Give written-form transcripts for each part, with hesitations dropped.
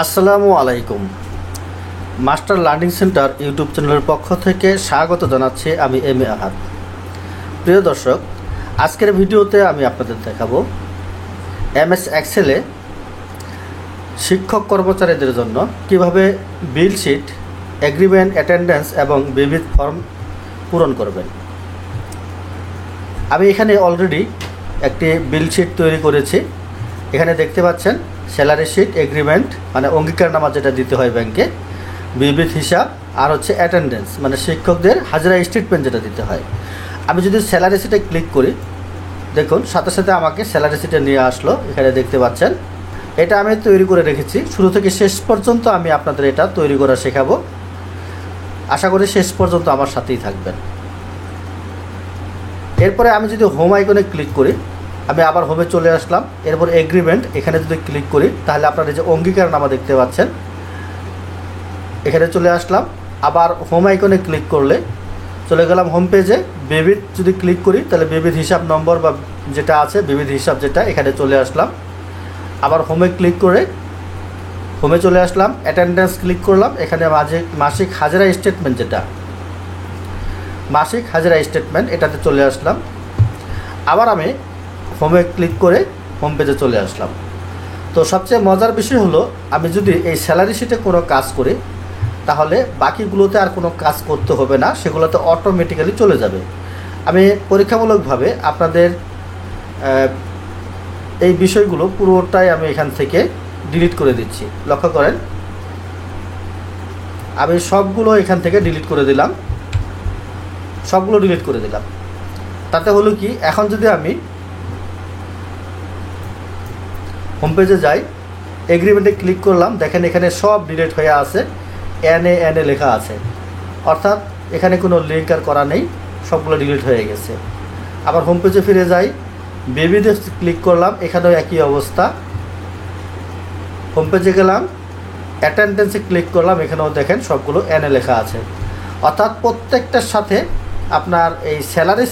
আসসালামু আলাইকুম। Master learning centre YouTube চ্যানেলের পক্ষ থেকে স্বাগত জানাচ্ছি আমি এম এ আহাদ। প্রিয় দর্শক, আজকের ভিডিওতে আমি আপনাদের দেখাবো এমএস এক্সেলে শিক্ষক কর্মচারীদের জন্য কিভাবে বিল শিট, এগ্রিমেন্ট, অ্যাটেন্ডেন্স এবং বিবিধ ফর্ম পূরণ করবেন। আমি এখানে অলরেডি একটি বিল শিট তৈরি করেছি। এখানে দেখতে পাচ্ছেন স্যালারি শিট, এগ্রিমেন্ট মানে অঙ্গীকারনামা যেটা দিতে হয় ব্যাংকে, বিবিধ হিসাব, আর হচ্ছে অ্যাটেন্ডেন্স মানে শিক্ষকদের হাজিরা স্টেটমেন্ট যেটা দিতে হয়। আমি যদি স্যালারি শিটে ক্লিক করি, দেখুন সাথে সাথে আমাকে স্যালারি শিটে নিয়ে আসলো। এখানে দেখতে পাচ্ছেন এটা আমি তৈরি করে রেখেছি। শুরু থেকে শেষ পর্যন্ত আমি আপনাদের এটা তৈরি করা শেখাবো। আশা করি শেষ পর্যন্ত আমার সাথেই থাকবেন। এরপরে আমি যদি হোম আইকনে ক্লিক করি, আমি আবার হোমে চলে আসলাম। এরপর এগ্রিমেন্ট এখানে যদি ক্লিক করি, তাহলে আপনারা এই যে অঙ্গীকারনামা দেখতে পাচ্ছেন, এখানে চলে আসলাম। আবার হোম আইকনে ক্লিক করলে চলে গেলাম হোম পেজে। বিবিধ যদি ক্লিক করি, তাহলে বিবিধ হিসাব নম্বর বা যেটা আছে বিবিধ হিসাব যেটা, এখানে চলে আসলাম। আবার হোমে ক্লিক করে হোমে চলে আসলাম। অ্যাটেন্ডেন্স ক্লিক করলাম। এখানে মাসিক হাজিরা স্টেটমেন্ট যেটা, মাসিক হাজিরা স্টেটমেন্ট এটাতে চলে আসলাম। আবার আমি হোমে ক্লিক করে হোম পেজে চলে আসলাম। তো সবচেয়ে মজার বিষয় হলো, আমি যদি এই স্যালারি শিটে কোনো কাজ করি, তাহলে বাকিগুলোতে আর কোনো কাজ করতে হবে না, সেগুলোতে অটোমেটিক্যালি চলে যাবে। আমি পরীক্ষামূলকভাবে আপনাদের এই বিষয়গুলো পুরোটাই আমি এখান থেকে ডিলিট করে দিচ্ছি। লক্ষ্য করেন, আমি সবগুলো এখান থেকে ডিলিট করে দিলাম, সবগুলো ডিলিট করে দিলাম। তাতে হলো কি, এখন যদি আমি হোম পেজে যাই, এগ্রিমেন্টে ক্লিক করলাম, দেখেন এখানে সব ডিলিট হয়ে আছে, এন এ লেখা আছে। অর্থাৎ এখানে কোনো লিঙ্ক আর করা নেই, সবগুলো ডিলিট হয়ে গেছে। আবার হোম পেজে ফিরে যাই, বিবিধে ক্লিক করলাম, এখানেও একই অবস্থা। হোম পেজে গেলাম, অ্যাটেন্ডেন্সে ক্লিক করলাম, এখানেও দেখেন সবগুলো এন এ লেখা আছে। অর্থাৎ প্রত্যেকটার সাথে আপনার এই স্যালারি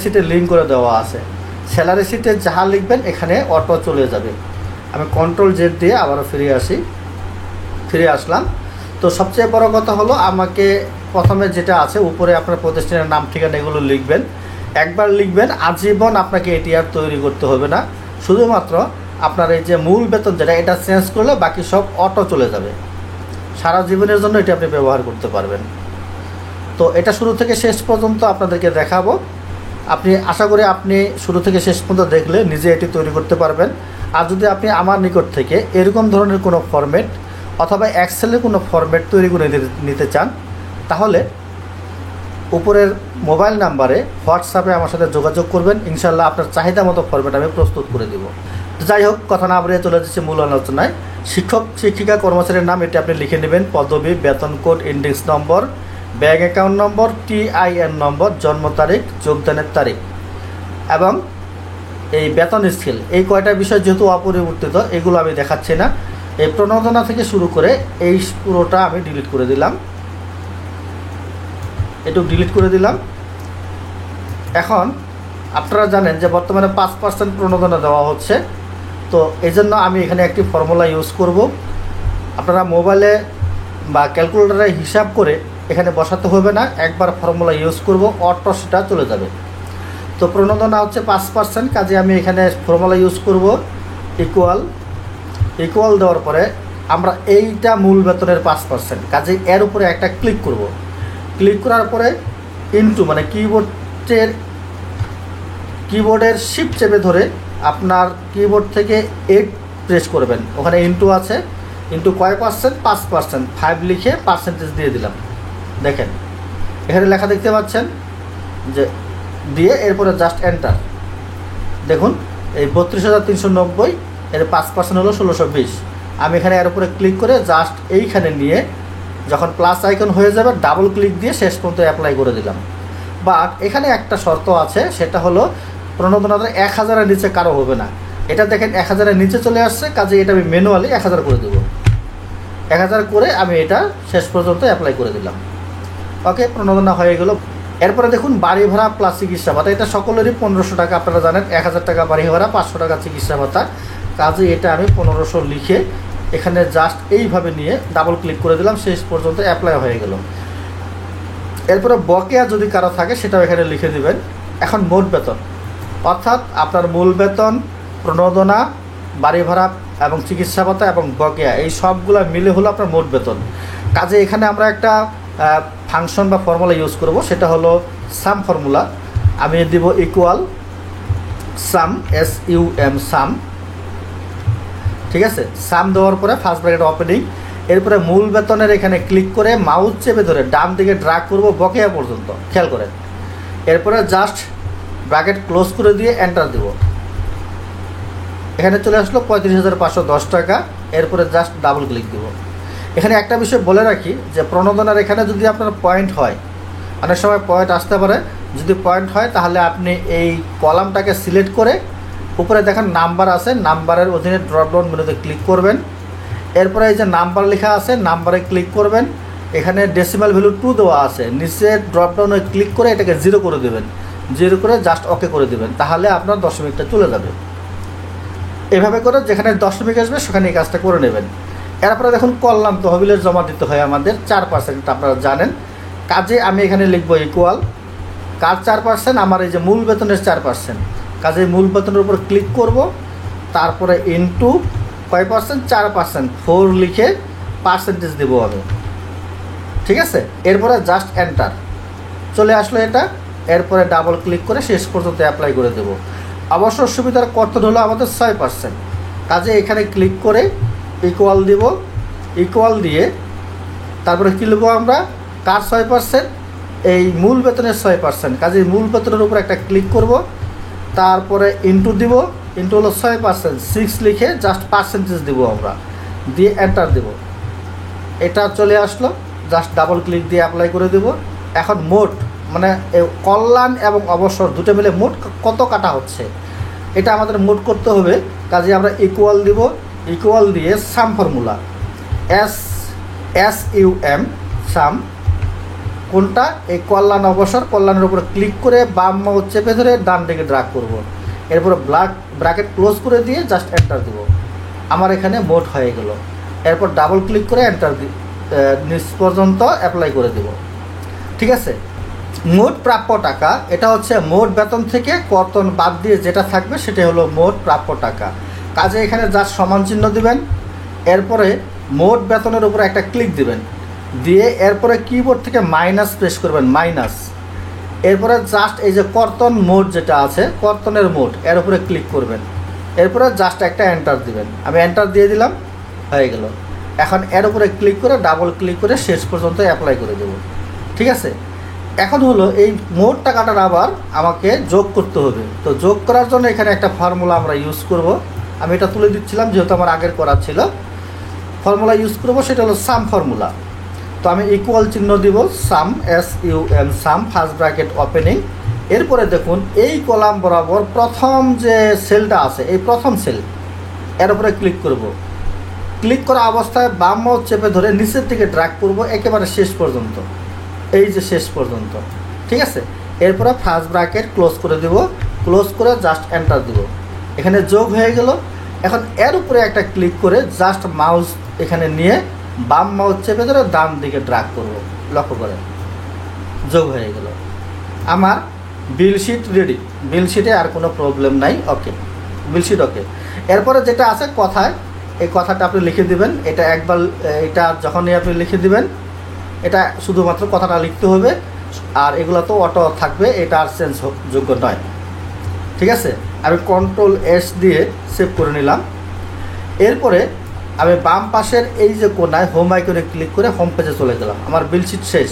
শিটে লিঙ্ক করে দেওয়া আছে। স্যালারি শিটে যাহা লিখবেন এখানে অটো চলে যাবে। আমি কন্ট্রোল জেড দিয়ে আবারও ফিরে আসলাম। তো সবচেয়ে বড় কথা হলো, আমাকে প্রথমে যেটা আছে উপরে আপনার প্রতিষ্ঠানের নাম, ঠিকানা এগুলো লিখবেন। একবার লিখবেন, আজীবন আপনাকে এটি আর তৈরি করতে হবে না। শুধুমাত্র আপনার এই যে মূল বেতন যেটা, এটা চেঞ্জ করলে বাকি সব অটো চলে যাবে। সারা জীবনের জন্য এটি আপনি ব্যবহার করতে পারবেন। তো এটা শুরু থেকে শেষ পর্যন্ত আপনাদেরকে দেখাবো। আশা করি আপনি শুরু থেকে শেষ পর্যন্ত দেখলে নিজে এটি তৈরি করতে পারবেন। আর যদি আপনি আমার নিকট থেকে এরকম ধরনের কোনো ফরম্যাট অথবা এক্সেলের কোনো ফরম্যাট তৈরি করে নিতে চান, তাহলে উপরের মোবাইল নাম্বারে হোয়াটসঅ্যাপে আমার সাথে যোগাযোগ করবেন। ইনশাল্লাহ আপনার চাহিদা মতো ফরম্যাট আমি প্রস্তুত করে দেব। তো যাই হোক, কথা না বাড়িয়ে চলে যাচ্ছে মূল আলোচনায়। শিক্ষক, শিক্ষিকা, কর্মচারীর নাম এটি আপনি লিখে নেবেন, পদবি, বেতন কোড, ইন্ডেক্স নম্বর, ব্যাঙ্ক অ্যাকাউন্ট নম্বর, TIN নম্বর, জন্ম তারিখ, যোগদানের তারিখ এবং এই বেতন স্কেল। এই কয়টা বিষয় যেহেতু অপরিবর্তিত, এগুলো আমি দেখাচ্ছি না। এই প্রণোদনা থেকে শুরু করে এই পুরোটা আমি ডিলিট করে দিলাম, এটুকু ডিলিট করে দিলাম। এখন আপনারা জানেন যে বর্তমানে 5% প্রণোদনা দেওয়া হচ্ছে। তো এই জন্য আমি এখানে একটি ফর্মুলা ইউজ করব। আপনারা মোবাইলে বা ক্যালকুলেটরে হিসাব করে এখানে বসাতে হবে না, একবার ফর্মুলা ইউজ করব, অটো সেটা চলে যাবে। তো প্রণোদনা হচ্ছে 5%, কাজে আমি এখানে ফর্মুলা ইউজ করব, ইকুয়াল দেওয়ার পরে আমরা এইটা মূল বেতনের 5%, কাজে এর উপরে একটা ক্লিক করব। ক্লিক করার পরে ইনটু মানে কিবোর্ডের শিফট চেপে ধরে আপনার কিবোর্ড থেকে 8 প্রেস করবেন। ওখানে ইনটু আছে, ইনটু কয় পার্সেন্ট, 5%, 5 লিখে পার্সেন্টেজ দিয়ে দিলাম। দেখেন এখানে লেখা দেখতে পাচ্ছেন যে দিয়ে, এরপরে জাস্ট এন্টার। দেখুন এই 32,390, এর 5% হলো 1620। আমি এখানে এর উপরে ক্লিক করে জাস্ট এইখানে নিয়ে যখন প্লাস আইকন হয়ে যাবে, ডাবল ক্লিক দিয়ে শেষ পর্যন্ত অ্যাপ্লাই করে দিলাম। বাট এখানে একটা শর্ত আছে, সেটা হলো প্রণোদনাটা 1000-এর নিচে কারো হবে না। এটা দেখেন 1000-এর নিচে চলে আসছে, কাজে এটা আমি ম্যানুয়ালি 1000 করে দেবো। 1000 করে আমি এটা শেষ পর্যন্ত অ্যাপ্লাই করে দিলাম। ওকে, প্রণোদনা হয়ে গেল। এরপরে দেখুন বাড়ি ভাড়া প্লাস চিকিৎসা ভাতা, এটা সকলেরই 1500 টাকা। আপনারা জানেন 1000 টাকা বাড়ি ভাড়া, 500 টাকা চিকিৎসা ভাতা। কাজে এটা আমি 1500 লিখে এখানে জাস্ট এইভাবে নিয়ে ডাবল ক্লিক করে দিলাম, শেষ পর্যন্ত অ্যাপ্লাই হয়ে গেল। এরপরে বকেয়া যদি কারো থাকে সেটাও এখানে লিখে দিবেন। এখন মোট বেতন, অর্থাৎ আপনার মূল বেতন, প্রণোদনা, বাড়ি ভাড়া এবং চিকিৎসা ভাতা এবং বকেয়া, এই সবগুলো মিলে হলো আপনার মোট বেতন। কাজে এখানে আমরা একটা ফাংশন বা ফর্মুলা ইউজ করব, সেটা হলো সাম ফর্মুলা। আমি দিব ইকুয়াল সাম, SUM সাম, ঠিক আছে। সাম দেওয়ার পরে ফার্স্ট ব্র্যাকেট ওপেনিং, এরপরে মূল বেতনের এখানে ক্লিক করে মাউস চেপে ধরে ডান দিকে ড্র্যাগ করব বকেয়া পর্যন্ত, খেয়াল করেন। এরপরে জাস্ট ব্র্যাকেট ক্লোজ করে দিয়ে এন্টার দেব। এখানে চলে আসলো 35,510 টাকা। এরপরে জাস্ট ডাবল ক্লিক দেব। এখানে একটা বিষয় বলে রাখি যে প্রণোদনার এখানে যদি আপনার পয়েন্ট হয়, অনেক সময় পয়েন্ট আসতে পারে, যদি পয়েন্ট হয় তাহলে আপনি এই কলামটাকে সিলেক্ট করে উপরে দেখেন নাম্বার আছে, নাম্বারের অধীনে ড্রপডাউন মেনুতে ক্লিক করবেন। এরপরে এই যে নাম্বার লেখা আছে, নাম্বারে ক্লিক করবেন। এখানে ডেসিমাল ভ্যালু 2 দেওয়া আছে, নিচে ড্রপডাউনে ক্লিক করে এটাকে 0 করে দেবেন, 0 করে জাস্ট ওকে করে দেবেন, তাহলে আপনার দশমিকটা চলে যাবে। এভাবে করে যেখানে দশমিক আসবে সেখানে এই কাজটা করে নেবেন। এরপরে দেখুন কল্যাণ তহবিলের জমা দিতে হয় আমাদের 4%, আপনারা জানেন। কাজে আমি এখানে লিখব ইকুয়াল কার 4%, আমার এই যে মূল বেতনের 4%, কাজে মূল বেতনের উপর ক্লিক করব, তারপরে ইনটু কয় পার্সেন্ট, 4%, 4 লিখে পার্সেন্টেজ দেবো আমি, ঠিক আছে। এরপরে জাস্ট এন্টার, চলে আসলো এটা। এরপরে ডাবল ক্লিক করে শেষ পর্যন্ত অ্যাপ্লাই করে দেবো। অবসর সুবিধার কর্তন হলো আমাদের 6%, কাজে এখানে ক্লিক করে ইকুয়াল দিব, ইকুয়াল দিয়ে তারপরে কী লিখবো আমরা, কার 6%, এই মূল বেতনের 6%, কাজে মূল বেতনের উপর একটা ক্লিক করব, তারপরে ইনটু দিব, ইনটু হলো 6%, 6 লিখে জাস্ট পার্সেন্টেজ দেবো আমরা, দিয়ে এন্টার দেব। এটা চলে আসলো, জাস্ট ডাবল ক্লিক দিয়ে অ্যাপ্লাই করে দেব। এখন মোট মানে কল্যাণ এবং অবসর দুটো মিলে মোট কত কাটা হচ্ছে এটা আমাদের মোট করতে হবে। কাজে আমরা ইকুয়াল দিব, ইকুয়াল দিয়ে সাম ফর্মুলা, SUM সাম, কোনটা, এই কল্যাণ অবসর, কল্যাণের উপরে ক্লিক করে বাম মাউস চেপে ধরে ডান দিকে ড্র্যাগ করব। এরপরে ব্র্যাকেট ক্লোজ করে দিয়ে জাস্ট এন্টার দেব। আমার এখানে মোট হয়ে গেল। এরপর ডাবল ক্লিক করে এন্টার নিচ পর্যন্ত অ্যাপ্লাই করে দেব, ঠিক আছে। মোট প্রাপ্য টাকা, এটা হচ্ছে মোট বেতন থেকে কর্তন বাদ দিয়ে যেটা থাকবে সেটা হলো মোট প্রাপ্য টাকা। কাজে এখানে জাস্ট সমান চিহ্ন দিবেন, এরপরে মোট বেতনের উপরে একটা ক্লিক দিবেন, দিয়ে এরপরে কিবোর্ড থেকে মাইনাস প্রেস করবেন, মাইনাস। এরপরে জাস্ট এই যে কর্তন মোট যেটা আছে, কর্তনের মোট, এর উপরে ক্লিক করবেন। এরপরে জাস্ট একটা এন্টার দিবেন, আমি এন্টার দিয়ে দিলাম, হয়ে গেল। এখন এর উপরে ক্লিক করে ডাবল ক্লিক করে শেষ পর্যন্ত অ্যাপ্লাই করে দেব, ঠিক আছে। এখন হলো এই মোট টাকাটার আবার আমাকে যোগ করতে হবে। তো যোগ করার জন্য এখানে একটা ফর্মুলা আমরা ইউজ করব। আমি এটা তুলে দিচ্ছিলাম যেহেতু আমার আগের করা ছিল। ফর্মুলা ইউজ করব, সেটা হলো সাম ফর্মুলা। তো আমি ইকুয়াল চিহ্ন দিব, সাম, SUM সাম, ফার্স্ট ব্র্যাকেট ওপেনিং। এরপরে দেখুন এই কলাম বরাবর প্রথম যে সেলটা আছে, এই প্রথম সেল, এর উপরে ক্লিক করব। ক্লিক করা অবস্থায় বাম মাউস চেপে ধরে নিচের দিকে ড্র্যাগ করব একেবারে শেষ পর্যন্ত, এই যে শেষ পর্যন্ত, ঠিক আছে। এরপরে ফার্স্ট ব্র্যাকেট ক্লোজ করে দেব, ক্লোজ করে জাস্ট এন্টার দেব। এখানে যোগ হয়ে গেল। এখন এর উপরে একটা ক্লিক করে জাস্ট মাউস এখানে নিয়ে বাম মাউস চেপে ধরে ডান দিকে ড্র্যাগ করব, লক্ষ্য করে যোগ হয়ে গেল। আমার বিল শিট রেডি, বিল শিটে আর কোনো প্রবলেম নাই, ওকে, বিল শিট ওকে। এরপরে যেটা আছে কথায়, এই কথাটা আপনি লিখে দিবেন। এটা একবার, এটা যখনই আপনি লিখে দিবেন, এটা শুধুমাত্র কথাটা লিখতে হবে, আর এগুলো তো অটো থাকবে, এটা আর চেঞ্জ যোগ্য নয়, ঠিক আছে। আমি Ctrl+S দিয়ে সেভ করে নিলাম। এরপরে আমি বাম পাশের এই যে কোনায় হোম আইকনে ক্লিক করে হোম পেজে চলে গেলাম, আমার বিল শিট শেষ।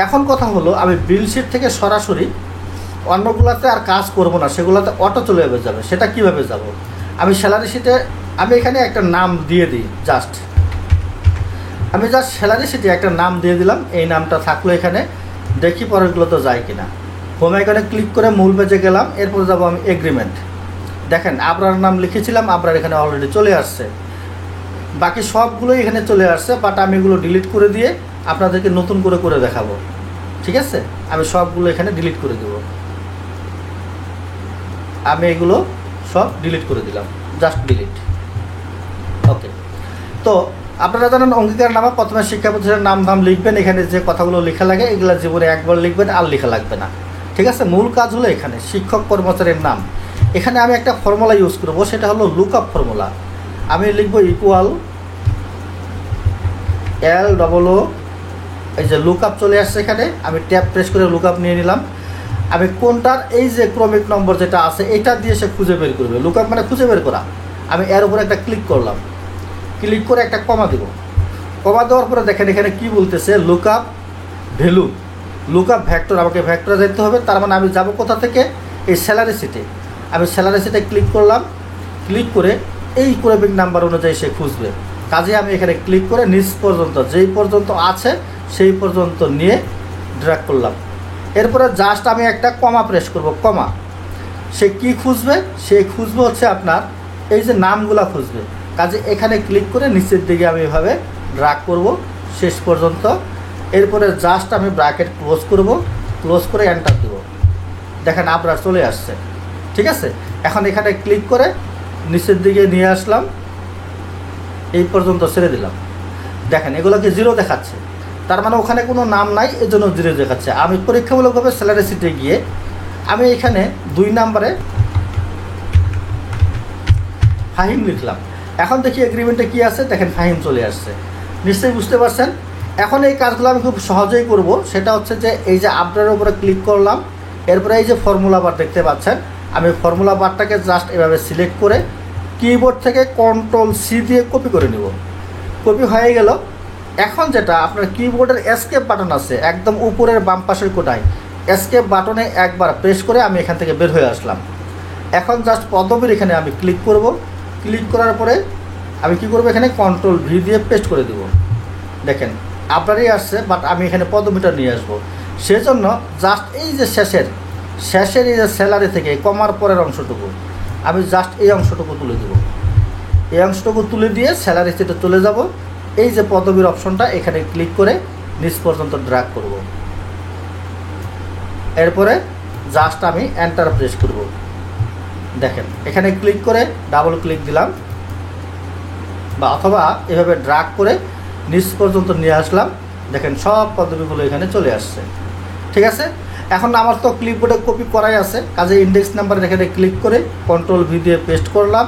এখন কথা হলো আমি বিল শিট থেকে সরাসরি অন্যগুলোতে আর কাজ করব না, সেগুলোতে অটো চলে যাবে। সেটা কিভাবে যাব, আমি স্যালারি শিটে আমি এখানে একটা নাম দিয়ে দিই, জাস্ট স্যালারি শিটে একটা নাম দিয়ে দিলাম। এই নামটা থাকলো এখানে, দেখি পরেরগুলো তো যায় কিনা। হোম আইকনে ক্লিক করে মূল পেজে গেলাম। এরপর যাব আমি এগ্রিমেন্ট। দেখেন আবরার নাম লিখেছিলাম, আবরার এখানে অলরেডি চলে আসছে, বাকি সবগুলোই এখানে চলে আসছে, বাট আমি এগুলো ডিলিট করে দিয়ে আপনাদেরকে নতুন করে দেখাবো, ঠিক আছে। আমি সবগুলো এখানে ডিলিট করে দেব, আমি এগুলো সব ডিলিট করে দিলাম, জাস্ট ডিলিট। ওকে, তো আপনারা জানেন অঙ্গীকার নামা প্রথমে শিক্ষা প্রতিষ্ঠানের নাম ধাম লিখবেন, এখানে যে কথাগুলো লেখা লাগে এগুলো জীবনে একবার লিখবেন, আর লেখা লাগবে না। ঠিক আছে, মূল কাজ হলো এখানে শিক্ষক কর্মচারীর নাম। এখানে আমি একটা ফর্মুলা ইউজ করবো, সেটা হলো লুক আপ ফর্মুলা। আমি লিখবো ইকুয়াল LOO, এই যে লুক আপ চলে আসছে এখানে, আমি ট্যাব প্রেস করে লুক আপ নিয়ে নিলাম। আমি কোনটার এই যে ক্রমিক নম্বর যেটা আছে এটা দিয়ে সে খুঁজে বের করবে, লুক আপ মানে খুঁজে বের করা। আমি এর উপরে একটা ক্লিক করলাম, ক্লিক করে একটা কমা দেব। কমা দেওয়ার পরে দেখেন এখানে কি বলতেছে, look up value, look up vector, আমাকে ভ্যাক্টরে যেতে হবে। তার মানে আমি যাব কোথা থেকে, এই স্যালারি শিটে। আমি স্যালারি শিটে ক্লিক করলাম, ক্লিক করে এই ক্রমিক নাম্বার অনুযায়ী সে খুঁজবে। কাজে আমি এখানে ক্লিক করে নিচ পর্যন্ত, যেই পর্যন্ত আছে সেই পর্যন্ত নিয়ে ড্র্যাগ করলাম। এরপরে জাস্ট আমি একটা কমা প্রেস করব, কমা। সে কি খুঁজবে, সে খুঁজবে হচ্ছে আপনার এই যে নামগুলা খুঁজবে। কাজে এখানে ক্লিক করে নিচের দিকে আমি এভাবে ড্র্যাগ করব শেষ পর্যন্ত। এরপরে জাস্ট আমি ব্র্যাকেট ক্লোজ করব, ক্লোজ করে এন্টার দেব। দেখেন আপনার চলে আসছে। ঠিক আছে, এখন এখানে ক্লিক করে নিচের দিকে নিয়ে আসলাম, এই পর্যন্ত ছেড়ে দিলাম। দেখেন এগুলোকে 0 দেখাচ্ছে, তার মানে ওখানে কোনো নাম নাই, এজন্য 0 দেখাচ্ছে। আমি পরীক্ষামূলকভাবে স্যালারি শিটে গিয়ে আমি এখানে 2 নম্বরে ফাহিম লিখলাম। এখন দেখি এগ্রিমেন্টে কি আছে, দেখেন ফাহিম চলে আসছে। নিশ্চয়ই বুঝতে পারছেন। এখন এই কাজগুলো আমি খুব সহজেই করব। সেটা হচ্ছে যে এই যে আপডেটের উপরে ক্লিক করলাম, এরপরে এই যে ফর্মুলা বার দেখতে পাচ্ছেন, আমি ফর্মুলা বারটাকে জাস্ট এভাবে সিলেক্ট করে কিবোর্ড থেকে Ctrl+C দিয়ে কপি করে নেব। কপি হয়ে গেল। এখন যেটা আপনার কিবোর্ডের এসকেপ বাটন আছে একদম উপরের বাম পাশের কোণায়, এসকেপ বাটনে একবার প্রেস করে আমি এখান থেকে বের হয়ে আসলাম। এখন জাস্ট পদবীর এখানে আমি ক্লিক করব। ক্লিক করার পরে আমি কি করব, এখানে Ctrl+V দিয়ে পেস্ট করে দেব। দেখেন আপনারই আসছে, বাট আমি এখানে পদবীটা নিয়ে আসবো। সেজন্য জাস্ট এই যে শেষের এই যে স্যালারি থেকে কমার পরের অংশটুকু আমি জাস্ট এই অংশটুকু তুলে দেব। এই অংশটুকু তুলে দিয়ে স্যালারি শিটে চলে যাব। এই যে পদবীর অপশনটা এখানে ক্লিক করে নিচ পর্যন্ত ড্র্যাগ করব। এরপরে জাস্ট আমি এন্টার প্রেস করব। দেখেন এখানে ক্লিক করে ডাবল ক্লিক দিলাম, বা অথবা এভাবে ড্র্যাগ করে নিচ পর্যন্ত নিয়ে আসলাম। দেখেন সব পদবীগুলো এখানে চলে আসছে। ঠিক আছে, এখন আমার তো ক্লিপবোর্ডে কপি করাই আছে, কাজে ইন্ডেক্স নাম্বার এখানে ক্লিক করে Ctrl+V দিয়ে পেস্ট করলাম,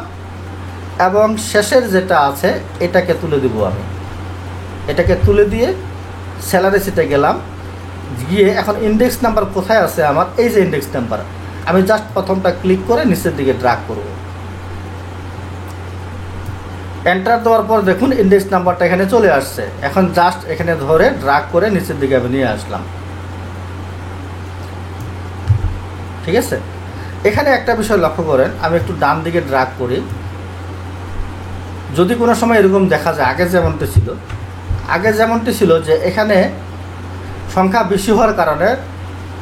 এবং শেষের যেটা আছে এটাকে তুলে দিব। আমি এটাকে তুলে দিয়ে স্যালারি শিটে গেলাম, গিয়ে এখন ইন্ডেক্স নাম্বার কোথায় আছে আমার, এই যে ইন্ডেক্স নাম্বার, আমি জাস্ট প্রথমটা ক্লিক করে নিচের দিকে ড্র্যাগ করব। এন্টার দেওয়ার পর দেখুন ইন্ডেক্স নাম্বারটা এখানে চলে আসছে। এখন জাস্ট এখানে ধরে ড্র্যাগ করে নিচের দিকে আমি নিয়ে আসলাম। ঠিক আছে, এখানে একটা বিষয় লক্ষ্য করেন, আমি একটু ডান দিকে ড্র্যাগ করি। যদি কোনো সময় এরকম দেখা যায় আগে যেমনটি ছিল যে এখানে সংখ্যা বেশি হওয়ার কারণে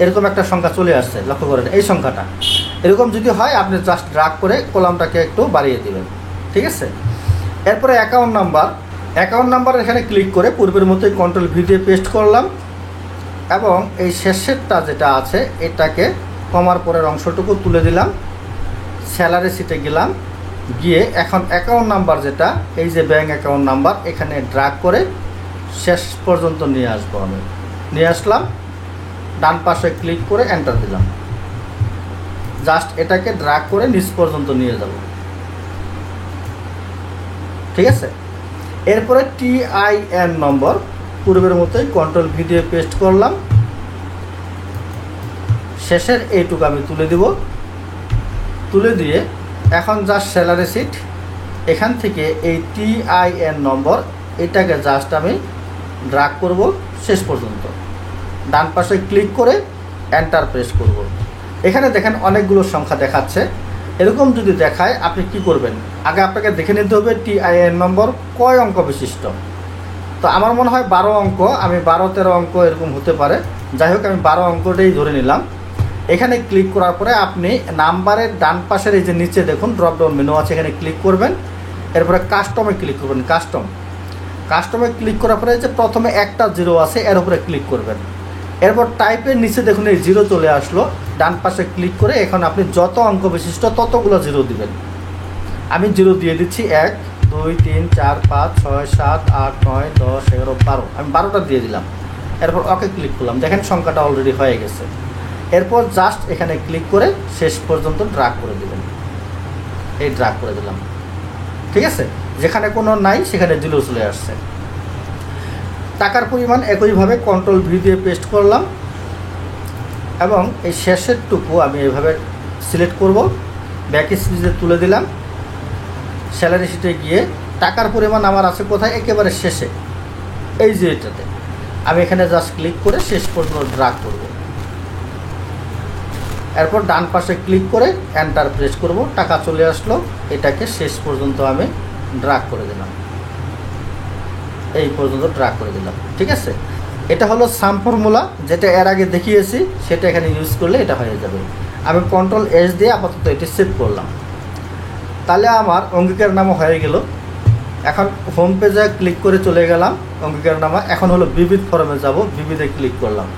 এরকম একটা সংখ্যা চলে আসছে, লক্ষ্য করেন এই সংখ্যাটা। এরকম যদি হয় আপনি জাস্ট ড্র্যাগ করে কলামটাকে একটু বাড়িয়ে দেবেন। ঠিক আছে, এরপরে অ্যাকাউন্ট নাম্বার এখানে ক্লিক করে পূর্বের মতোই Ctrl+V দিয়ে পেস্ট করলাম, এবং এই শেষেরটা যেটা আছে এটাকে কমার পরের অংশটুকু তুলে দিলাম। স্যালারি শিটে গেলাম, গিয়ে এখন অ্যাকাউন্ট নাম্বার যেটা এই যে ব্যাঙ্ক অ্যাকাউন্ট নাম্বার এখানে ড্র্যাগ করে শেষ পর্যন্ত নিয়ে আসবো। আমি নিয়ে আসলাম, ডান পাশে ক্লিক করে এন্টার দিলাম। জাস্ট এটাকে ড্র্যাগ করে নিচ পর্যন্ত নিয়ে যাব। ঠিক আছে, এরপরে TIN নম্বর পূর্বের মতোই Ctrl+V দিয়ে পেস্ট করলাম, শেষের এইটুকু আমি তুলে দিব। তুলে দিয়ে এখন জাস্ট স্যালারি শিট এখান থেকে এই TIN নম্বর এটাকে জাস্ট আমি ড্র্যাগ করব শেষ পর্যন্ত। ডান পাশে ক্লিক করে এন্টার প্রেস করব। এখানে দেখেন অনেকগুলো সংখ্যা দেখাচ্ছে। এরকম যদি দেখায় আপনি কি করবেন, আগে আপনাকে দেখে নিতে হবে TIN নম্বর কয় অঙ্ক বিশিষ্ট। তো আমার মনে হয় 12 অঙ্ক, আমি 12-13 অঙ্ক এরকম হতে পারে। যাই হোক আমি 12 অঙ্কটাই ধরে নিলাম। এখানে ক্লিক করার পরে আপনি নাম্বারের ডান পাশের এই যে নিচে দেখুন ড্রপডাউন মেনু আছে, এখানে ক্লিক করবেন। এরপরে কাস্টমে ক্লিক করবেন। কাস্টমে ক্লিক করার পরে যে প্রথমে একটা 0 আছে এর উপরে ক্লিক করবেন। এরপর টাইপের নিচে দেখুন এই 0 চলে আসলো। ডান পাশে ক্লিক করে এখন আপনি যত অঙ্ক বিশিষ্ট ততগুলো 0 দিবেন। আমি 0 দিয়ে দিচ্ছি 1 2 3 4 5 6 7 8 9 10 11 12, আমি 12টা দিয়ে দিলাম। এরপর ওকে ক্লিক করলাম, দেখেন সংখ্যাটা অলরেডি হয়ে গেছে। এরপর জাস্ট এখানে ক্লিক করে শেষ পর্যন্ত ড্র্যাগ করে দেবেন, এই ড্র্যাগ করে দিলাম, ঠিক আছে। যেখানে কোনো নাই সেখানে 0 চলে আসছে। টাকার পরিমাণ একইভাবে কন্ট্রোল ভি দিয়ে পেস্ট করলাম এবং এই শেষের টুকু আমি এইভাবে সিলেক্ট করব, ব্যাক স্পেসে তুলে দিলাম। স্যালারি শিটে গিয়ে টাকার পরিমাণ আমার আছে কোথায়, একেবারে শেষে, এই যে এটাতে আমি এখানে জাস্ট ক্লিক করে শেষ পর্যন্ত ড্র্যাগ করব। এরপর ডান পাশে ক্লিক করে এন্টার প্রেস করব, টাকা চলে আসলো। এটাকে শেষ পর্যন্ত আমি ড্র্যাগ করে দিলাম, এই পর্যন্ত ড্র্যাগ করে দিলাম, ঠিক আছে। এটা হলো সাম ফর্মুলা, যেটা এর আগে দেখিয়েছি, সেটা এখানে ইউজ করলে এটা হয়ে যাবে। আমি কন্ট্রোল এস দিয়ে আপাতত এটি সেভ করলাম। তাহলে আমার অঙ্গীকার নামা হয়ে গেল। এখন হোম পেজে ক্লিক করে চলে গেলাম অঙ্গীকার নামা। এখন হলো বিবিধ ফর্মে যাব, বিবিধে ক্লিক করলাম।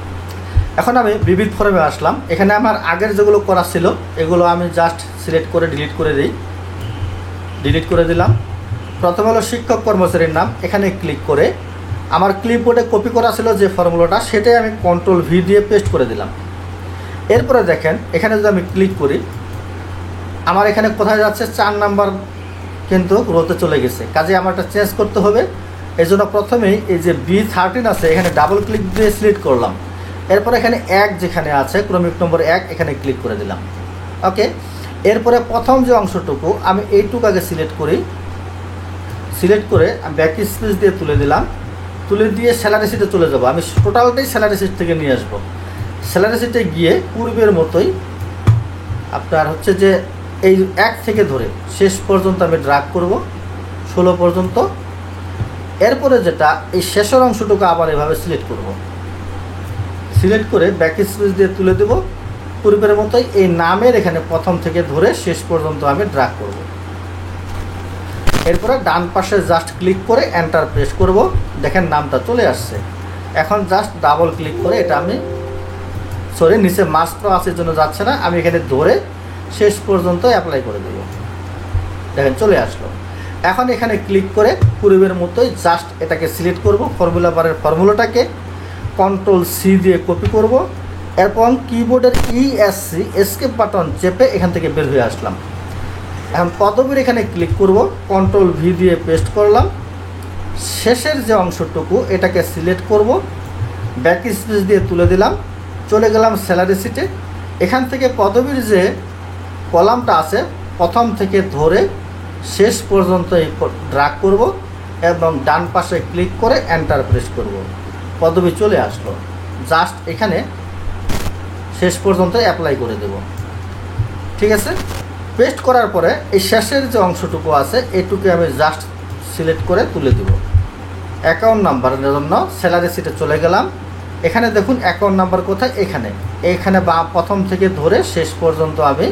এখন আমি বিবিধ ফর্মে আসলাম। এখানে আমার আগের যেগুলো করা ছিল এগুলো আমি জাস্ট সিলেক্ট করে ডিলিট করে দিই, ডিলিট করে দিলাম। প্রথমে হলো শিক্ষক কর্মচারীর নাম, এখানে ক্লিক করে আমার ক্লিপবোর্ডে কপি করা ছিল যে ফর্মুলাটা, সেটাই আমি কন্ট্রোল ভি দিয়ে পেস্ট করে দিলাম। এরপরে দেখেন এখানে যদি আমি ক্লিক করি, আমার এখানে কোথায় যাচ্ছে, 4 নাম্বার কিন্তু রোতে চলে গেছে। কাজে আমার এটা চেঞ্জ করতে হবে। এই জন্য প্রথমেই এই যে B13 আছে, এখানে ডাবল ক্লিক দিয়ে সিলেক্ট করলাম। এরপরে এখানে 1 যেখানে আছে, ক্রমিক নম্বর 1, এখানে ক্লিক করে দিলাম। ওকে, এরপরে প্রথম যে অংশটুকু আমি এইটুকু আগে সিলেক্ট করি, সিলেক্ট করে আমি ব্যাক স্পেস দিয়ে তুলে দিলাম। তুলে দিয়ে স্যালারি শিটে চলে যাব। আমি টোটালটাই স্যালারি শিট থেকে নিয়ে আসবো। স্যালারি শিটে গিয়ে পূর্বের মতোই আপনার হচ্ছে যে এই 1 থেকে ধরে শেষ পর্যন্ত আমি ড্র্যাগ করব 16 পর্যন্ত। এরপরে যেটা এই শেষের অংশটুকু আবার এভাবে সিলেক্ট করব, সিলেক্ট করে ব্যাক স্পেস দিয়ে তুলে দেব। পূর্বের মতোই এই নামের এখানে প্রথম থেকে ধরে শেষ পর্যন্ত আমি ড্র্যাগ করব। এরপরে ডান পাশে জাস্ট ক্লিক করে এন্টার প্রেস করব, দেখেন নামটা চলে আসছে। এখন জাস্ট ডাবল ক্লিক করে এটা আমি নিচে মার্জ প্রো আছে জন্য যাচ্ছে না, আমি এখানে ধরে শেষ পর্যন্ত অ্যাপ্লাই করে দেব, দেখেন চলে আসলো। এখন এখানে ক্লিক করে পূর্বের মতোই জাস্ট এটাকে সিলেক্ট করব, ফর্মুলা বারের ফর্মুলাটাকে কন্ট্রোল সি দিয়ে কপি করব। এরপর কিবোর্ডের ESC এসকেপ বাটন চেপে এখান থেকে বের হয়ে আসলাম। এখন পদবীর এখানে ক্লিক করব, কন্ট্রোল ভি দিয়ে পেস্ট করলাম। শেষের যে অংশটুকু এটাকে সিলেক্ট করব, ব্যাক স্পেস দিয়ে তুলে দিলাম। চলে গেলাম স্যালারি শিটে। এখান থেকে পদবীর যে কলামটা আছে প্রথম থেকে ধরে শেষ পর্যন্ত এই ড্র্যাগ করব এবং ডান পাশে ক্লিক করে এন্টার প্রেস করব, পদবী চলে আসলো। জাস্ট এখানে শেষ পর্যন্ত অ্যাপ্লাই করে দেব, ঠিক আছে। পেস্ট করার পরে এই শেষের যে অংশটুকু আছে এটুকু আমি জাস্ট সিলেক্ট করে তুলে দেব। অ্যাকাউন্ট নাম্বারের জন্য স্যালারি শিটে চলে গেলাম। এখানে দেখুন অ্যাকাউন্ট নাম্বার কোথায়, এখানে বা প্রথম থেকে ধরে শেষ পর্যন্ত আমি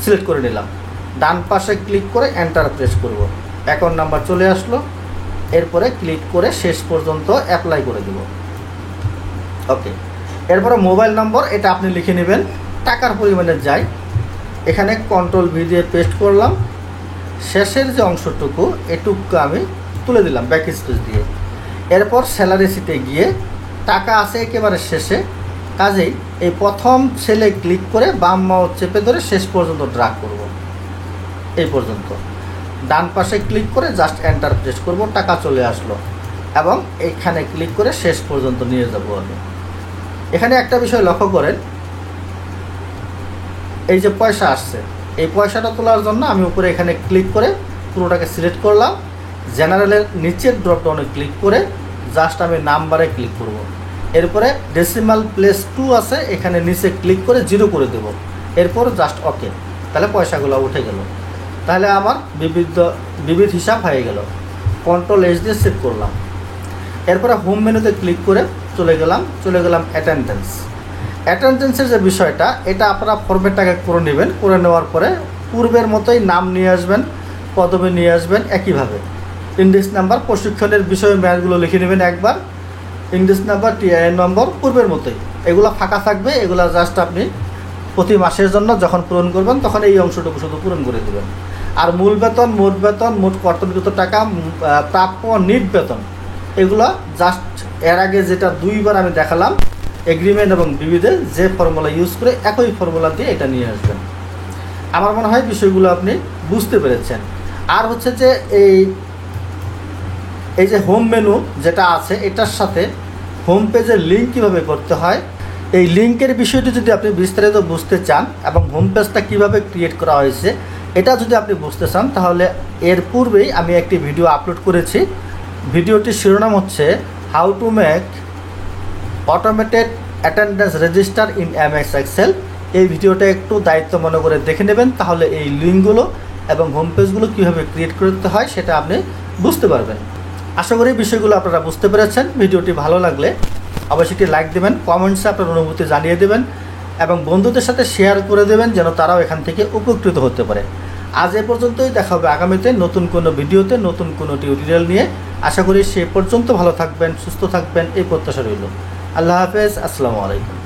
সিলেক্ট করে নিলাম। ডান পাশে ক্লিক করে এন্টার প্রেস করব, অ্যাকাউন্ট নাম্বার চলে আসলো। এরপরে ক্লিক করে শেষ পর্যন্ত অ্যাপ্লাই করে দেব, ওকে। এরপরে মোবাইল নম্বর এটা আপনি লিখে নেবেন। টাকার পরিমাণে যাই, এখানে কন্ট্রোল ভি দিয়ে পেস্ট করলাম। শেষের যে অংশটুকু এটুকু আমি তুলে দিলাম ব্যাক স্পেস দিয়ে। এরপর স্যালারি শিটে গিয়ে টাকা আছে একেবারে শেষে, কাজেই এই প্রথম সেলে ক্লিক করে বাম মাউস চেপে ধরে শেষ পর্যন্ত ড্র্যাগ করব, এই পর্যন্ত। ডান পাশে ক্লিক করে জাস্ট এন্টার প্রেস করব, টাকা চলে আসলো এবং এইখানে ক্লিক করে শেষ পর্যন্ত নিয়ে যাব আমি। এখানে একটা বিষয় লক্ষ্য করেন, এই যে পয়সা আসছে, এই পয়সাটা তোলার জন্য আমি উপরে এখানে ক্লিক করে পুরোটাকে সিলেক্ট করলাম। জেনারেলের নিচের ড্রপডাউনে ক্লিক করে জাস্ট আমি নাম্বারে ক্লিক করব। এরপরে ডেসিমাল প্লেস 2 আছে, এখানে নিচে ক্লিক করে 0 করে দেব। এরপর জাস্ট ওকে, তাহলে পয়সাগুলো উঠে গেল। তাহলে আমার বিবিধ হিসাব হয়ে গেল। কন্ট্রোল এস দিয়ে সেভ করলাম। এরপরে হোম মেনুতে ক্লিক করে চলে গেলাম অ্যাটেন্ডেন্সের যে বিষয়টা, এটা আপনারা ফরম্যাটটাকে করে নেবেন। করে নেওয়ার পরে পূর্বের মতোই নাম নিয়ে আসবেন, পদবী নিয়ে আসবেন একইভাবে। ইন্ডেক্স নাম্বার, প্রশিক্ষণের বিষয়ে ম্যাচগুলো লিখে নেবেন একবার। ইন্ডেক্স নাম্বার, TIN নম্বর পূর্বের মতোই, এগুলো ফাঁকা থাকবে, এগুলো জাস্ট আপনি প্রতি মাসের জন্য যখন পূরণ করবেন তখন এই অংশটুকু শুধু পূরণ করে দেবেন। আর মূল বেতন, মোট বেতন, মোট কর্তনকৃত টাকা, প্রাপ্য নিট বেতন, এগুলো জাস্ট এর আগে যেটা 2বার আমি দেখালাম এগ্রিমেন্ট এবং বিবিধে যে ফর্মুলা ইউজ করে একই ফর্মুলা দিয়ে এটা নিয়ে আসবেন। আমার মনে হয় বিষয়গুলো আপনি বুঝতে পেরেছেন। আর হচ্ছে যে এই যে হোম মেনু যেটা আছে এটার সাথে হোম পেজের লিঙ্ক কীভাবে করতে হয়, এই লিঙ্কের বিষয়টি যদি আপনি বিস্তারিত বুঝতে চান এবং হোম পেজটা কীভাবে ক্রিয়েট করা হয়েছে এটা যদি আপনি বুঝতে চান, তাহলে এর পূর্বেই আমি একটি ভিডিও আপলোড করেছি। ভিডিওটির শিরোনাম হচ্ছে how to make automated attendance register in MS Excel. এই ভিডিওটা একটু দায়িত্ব মনে করে দেখে নেবেন, তাহলে এই লিঙ্কগুলো এবং হোম পেজগুলো কীভাবে ক্রিয়েট করতে হয় সেটা আপনি বুঝতে পারবেন। আশা করি বিষয়গুলো আপনারা বুঝতে পেরেছেন। ভিডিওটি ভালো লাগলে অবশ্যই একটি লাইক দেবেন, কমেন্টসে আপনার অনুভূতি জানিয়ে দেবেন এবং বন্ধুদের সাথে শেয়ার করে দেবেন যেন তারাও এখান থেকে উপকৃত হতে পারে। আজ এ পর্যন্তই, দেখা হবে আগামীতে নতুন কোনো ভিডিওতে, নতুন কোনো টিউটোরিয়াল নিয়ে। আশা করি সে পর্যন্ত ভালো থাকবেন, সুস্থ থাকবেন, এই প্রত্যাশা রইল। আল্লাহ হাফেজ, আসসালামু আলাইকুম।